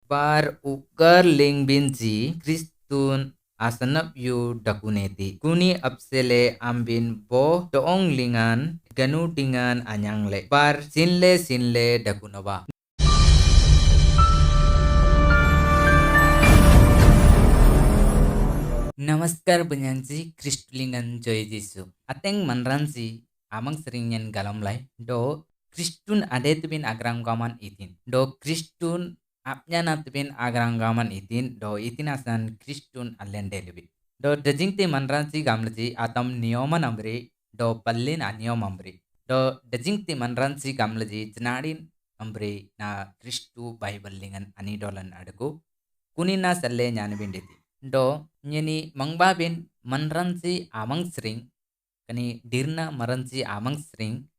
Bar ugar ling binji Kristun asanap yu dakuneti. Kuni apsele ambin bo doong lingan ganu dingan anyangle. Bar sinle dakunaba. Namaskar benyanji Kristulingan Joy Jisu. Ateng manransi amang seringnya galamlai do Kristun adetubin agram gaman itin. Do Kristun apnya natubin agram gaman itin do itin asan Kristun Allen Dalabi. Do dajingte manransi gamlaji atam niyoman amri do pallin aniyom amri. Do dajingte manransi gamlaji janadin amri na Kristu Bible lingan anidolan adaku kunina salle nyanbinditi. Do nyeni mangbabin manransi amang sering kani dirna maransi amang sering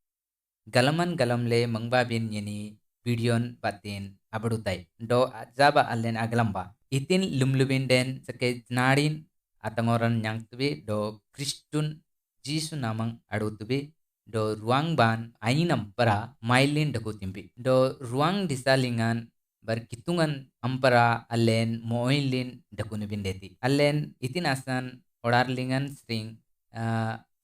galaman galamle mangbabin nyeni videon batin abadutai do jaba allen aglamba itin lumlubinden sake nadin atangoran yang tubi do Kristun Jisu namang adutubi do ruang ban ainam para mailin dakutimpi do ruang disalingan berkitungan ampara allen moilin dakunu bindeti allen itin asan odarlingan sering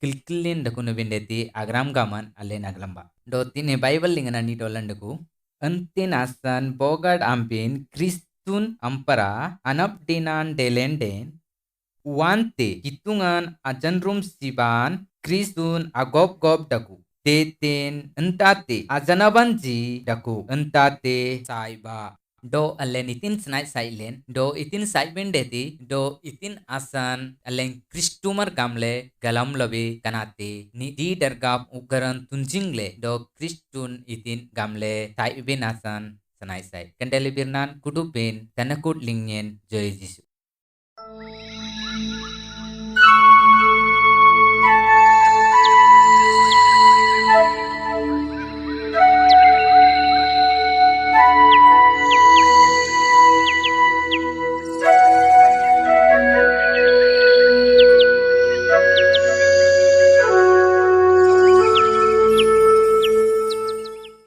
kilkilin dakunu bindeti agram gaman allen aglamba do tine bible lingan ani dolandaku antin asan bogad ampin Kristun ampara anap dinan delenden wante kitungan ajanrum siban Kristun agop gop daku teten entate ajanabanji daku entate saiba do allen itin snai sailen do itin saiben deti do itin asan allen Kristumar gamle galam labi kanate ni di dargap ugaran tunjingle do Kristun itin gamle taibin asan sanai sai kendali birnan kudupin tanakut lingyen Joy Jisu.